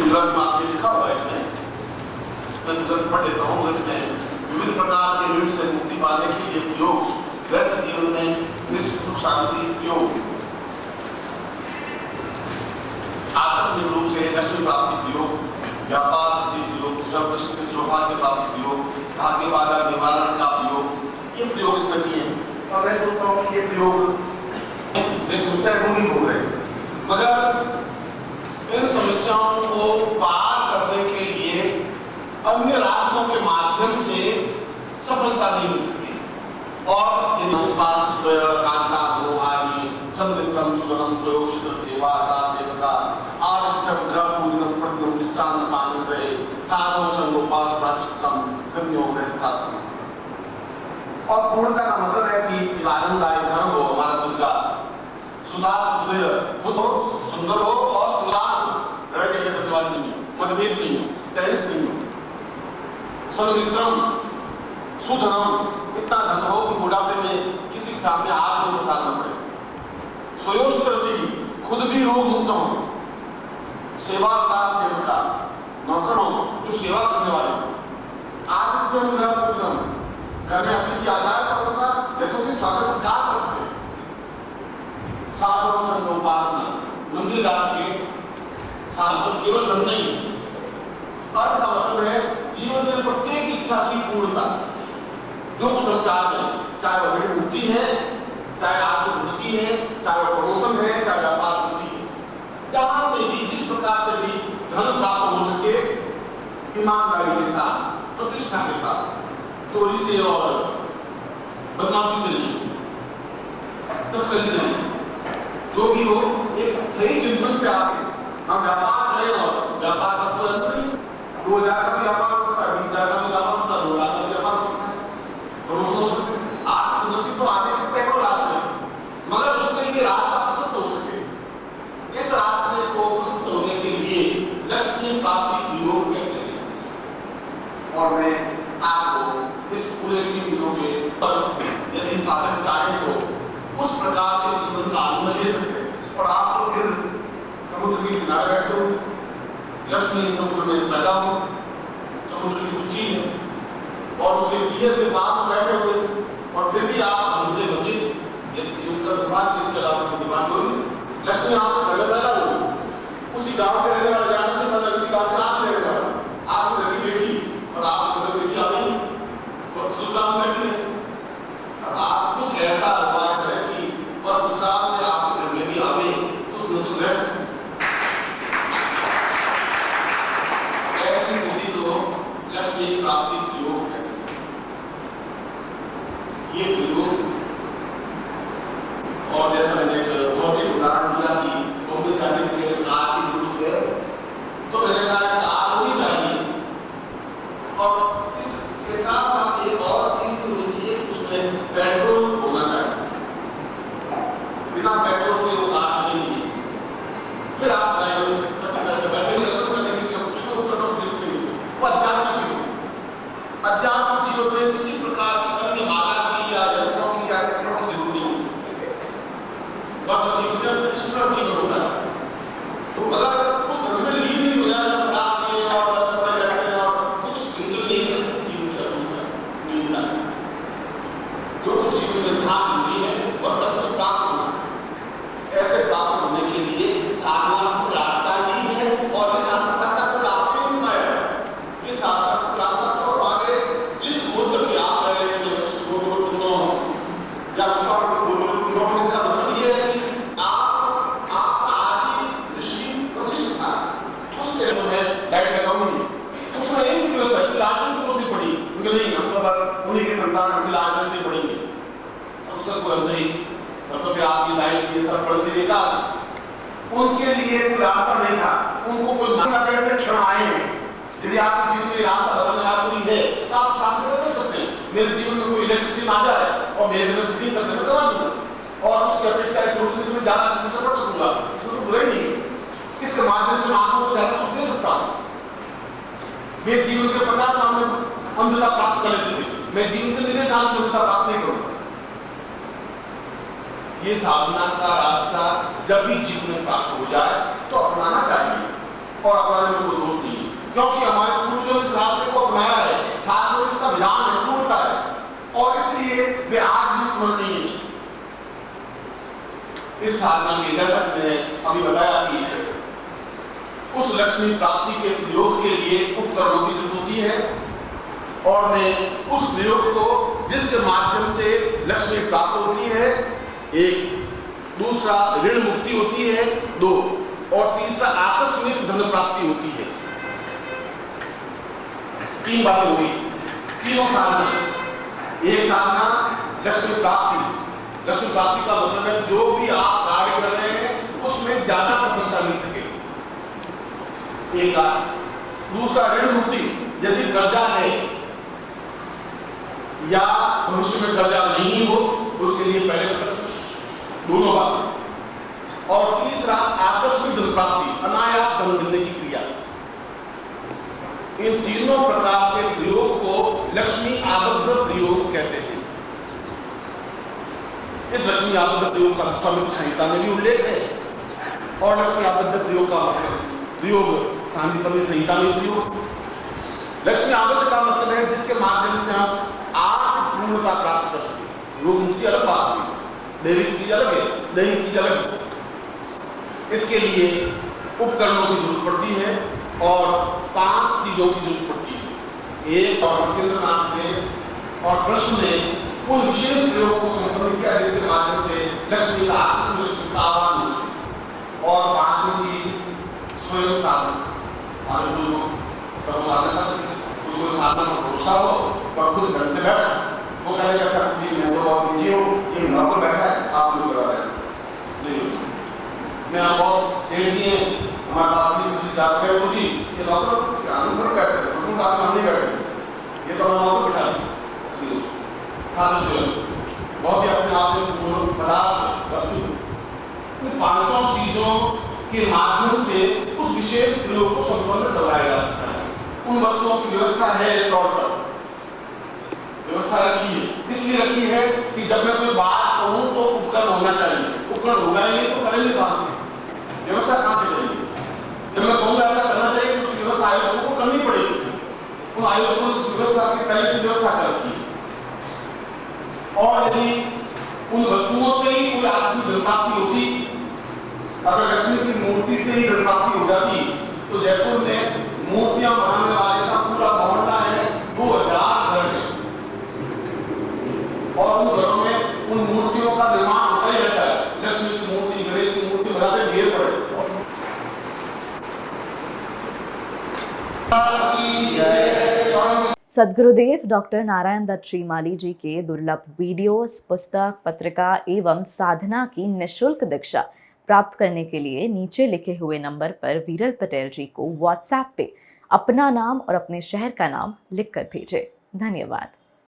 ग्रंथ में आपने लिखा हुआ है इसमें, मैं ग्रंथ पढ़ लेता हूँ। विविध प्रकार के ऋण से मुक्ति पाने के लिए प्रयोग, व्यक्ति जीवन में निश्चित सुख शांति प्रयोग, आकस्मिक रूप से लक्ष्मी प्राप्ति प्रयोग, व्यापार प्रयोग, सर्वसिद्धि सौभाग्य प्राप्ति प्रयोग, भाग्य बाधा निवारण का प्रयोग, ये प्रयोग इसमें किए हैं। और मैं सोचता हूँ कि ये प्रयोग समस्या दूर हो रहे, मगर इन समस्याओं को पार करने के लिए अन्य रास्तों के माध्यम से सफलता नहीं मिल सकती। और इन कांता हो आदि चंद्रक्रम सुवरम स्वयोषित सेवाता सेवका आदित्यम ग्रह पूजनम प्रज्ञम निष्ठान पान रहे साधो संगोपास प्राचितम गम्यो गृहस्थाश्रम। और पूर्णता का मतलब है कि आनंददायक धर्म हो हमारा खुद का, खुद हो, सुंदर हो और सुंदर लड़ाई झगड़े करने वाली नहीं हो, मतभेद नहीं हो, टेंस नहीं हो, सन्मित्रम सुधनम, इतना धन हो कि बुढ़ापे में किसी के सामने हाथ नहीं पसारना पड़े, स्वयोषित खुद भी रोग मुक्त हो, सेवा का सेवका नौकर हो जो सेवा करने वाले हो, आदित्यम ग्रह पूजनम, घर में अतिथि आता है तो उनका देखो कि स्वागत सत्कार कर सकते, साधु संत उपासना, मंदिर जाके साधु केवल धन नहीं, अर्थ का मतलब है जीवन में प्रत्येक इच्छा की पूर्णता, जो कुछ हम चाहते हैं, चाहे वह बड़ी मुक्ति है, चाहे आत्म मुक्ति है, चाहे वह प्रमोशन है, चाहे व्यापार मुक्ति है, जहां से भी जिस प्रकार से भी धन प्राप्त हो सके, ईमानदारी के साथ, प्रतिष्ठा के साथ, चोरी से और बदमाशी से नहीं, तस्करी से नहीं, जो भी हो एक सही चिंतन से आके हम व्यापार करें। और व्यापार का कोई अंत नहीं, 2000 का भी व्यापार हो सकता है, 20,000 का भी व्यापार हो सकता है, 2 लाख का भी व्यापार हो सकता है, प्रमोशन हो सकता है, आर्थिक उन्नति तो आने के सैकड़ों लाख में, मगर उसके लिए रास्ता प्रशस्त हो सके। इस रास्ते को प्रशस्त होने के लिए लक्ष्मी प्राप्ति प्रयोग कहते हैं। और मैं आपको इस पूरे 3 दिनों के पर यदि साधक चाहे तो उस प्रकार के जीवन का आनंद ले सकते हैं। और आप तो फिर समुद्र के किनारे बैठे हो, लक्ष्मी समुद्र में पैदा हो, समुद्र की रुचि है और उसके पियर के पास बैठे हुए, और फिर भी आप हमसे वंचित, यदि जीवन का दुर्भाग्य इसके अलावा कोई दुर्भाग्य हो नहीं। लक्ष्मी आपके घर में पैदा हो, उसी गांव के रहने वाले जान से पैदा, उसी गांव के आप रहने वाले, आपकी घर की बेटी और आपके घर बेटी आ गई और ससुराल में बैठी है। आप कुछ ऐसा उपाय करें कि बस ससुराल से आपके घर में भी आवे, उसमें तो रह सकते। ऐसी किसी को लक्ष्मी प्राप्ति प्रयोग है। ये प्रयोग, और जैसा मैंने एक भौतिक उदाहरण दिया कि बॉम्बे जाने के लिए कार की जरूरत है, तो मैंने कहा कार होनी चाहिए। और इसके साथ साथ एक और चीज होनी चाहिए, उसमें पेट्रोल होना चाहिए। बिना पेट्रोल के वो कार नहीं है। फिर आप ड्राइवर अच्छी तरह से बैठेंगे, वो अध्यात्म चीज है। अध्यात्म चीजों में किसी प्रकार की अन्य माला की या यंत्रों की या यंत्रों की जरूरत नहीं है। ईश्वर की जरूरत है। तो अगर कुछ धर्म में लीन नहीं हो जाए, 10 रात में और 10 रुपए बैठने और कुछ चिंतन नहीं करते, जीवन का मिलता है। जो कुछ जीवन में जहां मिलती है वह सब कुछ प्राप्त हो सकता है। ऐसे प्राप्त होने के लिए साधनात्मक रास्ता ही है, और इस साधनात्मक रास्ता को आपने नहीं पाया। ये साधनात्मक रास्ता तो आगे जिस गोत्र की आप कह रहे थे, वशिष्ठ गोत्र पुण्यों या विश्वामित्र गोत्र पुण्यों, इसका मतलब ये है कि आपका आदि ऋषि वशिष्ठ था, उसके में लाइट लगाऊंगी, उसमें एक ही व्यवस्था है, लालटेन की रोशनी पड़ी, क्योंकि नहीं हम तो बस उन्हीं की संतान, हम लालटेन से पढ़ेंगे, अब उसका कोई अंत नहीं, तब तो फिर आपकी लाइट ये सब पढ़ देगा। उनके लिए कोई रास्ता नहीं था, उनको कोई मार्ग से क्षण आए हैं। यदि आपके जीवन में रास्ता बदलने वाला कोई है तो आप शास्त्र बदल सकते हैं। मेरे जीवन में कोई इलेक्ट्रिसिटी आ जाए और मेरे घर में फिटिंग करके मैं करा दूंगा, और उसकी अपेक्षा इस रोशनी से मैं ज्यादा अच्छे से पढ़ सकूंगा, उसको बुराई नहीं। इसके माध्यम से आंखों को ज्यादा सुख दे सकता हूं। मेरे जीवन के 50 साल में अंधता प्राप्त कर लेते थे, मैं जीवन के 9 साल में अंधता प्राप्त नहीं करूंगा। ये साधना का रास्ता जब भी जीवन में प्राप्त हो जाए तो अपनाना चाहिए। और अपनाने में कोई दोष नहीं है, क्योंकि हमारे पूर्वजों ने इस रास्ते को अपनाया है, साथ में इसका विधान है, पूर्णता है, और इसलिए वे आज भी स्मरणीय हैं। इस साधना के, जैसा कि मैंने अभी बताया कि उस लक्ष्मी प्राप्ति के प्रयोग के लिए उपकरणों की जरूरत होती है, और मैं उस प्रयोग को जिसके माध्यम से लक्ष्मी प्राप्त होती है, एक, दूसरा ऋण मुक्ति होती है, दो, और तीसरा आकस्मिक धन प्राप्ति होती है। तीन बातें हुई, तीनों साधना। एक साधना लक्ष्मी प्राप्ति। लक्ष्मी प्राप्ति का मतलब है जो भी आप कार्य कर रहे हैं उसमें ज्यादा सफलता मिल सके, एक कार्य। दूसरा ऋण मुक्ति, यदि कर्जा है या भविष्य में कर्जा नहीं हो उसके लिए पहले कर सकते, दोनों बातें। और तीसरा आकस्मिक धन प्राप्ति, अनायास धन मिलने की क्रिया। इन तीनों प्रकार के प्रयोग को लक्ष्मी आबद्ध प्रयोग कहते हैं। इस लक्ष्मी आबद्ध प्रयोग का विश्वामित्र संहिता में भी उल्लेख है, और लक्ष्मी आबद्ध प्रयोग का प्रयोग सांदीपनि संहिता में प्रयोग। लक्ष्मी आबद्ध का मतलब है जिसके माध्यम से हम आर्थ पूर्णता प्राप्त कर सके। रोग मुक्ति अलग बात हुई, दैविक चीज अलग है, दैहिक चीज अलग है। इसके लिए उपकरणों की जरूरत पड़ती है, और 5 चीजों की जरूरत पड़ती है। एक, और सिंद्रनाथ ने और कृष्ण ने उन विशेष प्रयोगों को संपन्न किया जिसके माध्यम से लक्ष्मी का आकस्मिक लक्ष्मी का आह्वान हो। और 5वीं चीज स्वयं साधन। साधन को साधन कर सके, उसको साधन में भरोसा हो, और खुद घर से बैठा, वो कहेगा अच्छा जी मैं तो बहुत बिजी हूँ, ये नौकर बैठा है, आप लोग करा रहे हैं। मैं आप बहुत सेठ जी हैं, हमारे पास किसी जात है वो जी, ये नौकर थोड़ा बैठे हैं, उनको बात हम नहीं बैठे, ये तो हम नौकर बैठा है। साधन स्वयं बहुत ही अपने आप में पदार्थ वस्तु, इन 5 चीजों के माध्यम से उस विशेष प्रयोग को संपन्न करवाया जा सकता है। उन वस्तुओं की व्यवस्था है, इस तौर पर व्यवस्था रखी है, इसलिए रखी है कि जब मैं कोई बात कहूं तो उपकरण होना चाहिए। उपकरण होगा नहीं तो करेंगे कहां से, व्यवस्था कहां से करेंगे? जब मैं कहूंगा ऐसा करना चाहिए तो उसकी व्यवस्था आयोजकों को करनी पड़ेगी। उन आयोजकों ने उस व्यवस्था की पहले से व्यवस्था कर रखी है। और यदि उन वस्तुओं से ही कोई आकस्मिक धन प्राप्ति होती, अगर लक्ष्मी की मूर्ति से ही धन प्राप्ति हो जाती, तो जयपुर में मूर्तियां बनाने वाले का पूरा मोहल्ला है, 2000 घर है, और उन घरों में उन मूर्तियों का निर्माण होता ही रहता है। लक्ष्मी की मूर्ति, गणेश की मूर्ति बनाते ढेर पड़े। सद्गुरुदेव डॉक्टर नारायण दत्त श्रीमाली जी के दुर्लभ वीडियोस, पुस्तक, पत्रिका एवं साधना की निःशुल्क दीक्षा प्राप्त करने के लिए नीचे लिखे हुए नंबर पर वीरल पटेल जी को व्हाट्सएप पे अपना नाम और अपने शहर का नाम लिखकर भेजें। धन्यवाद।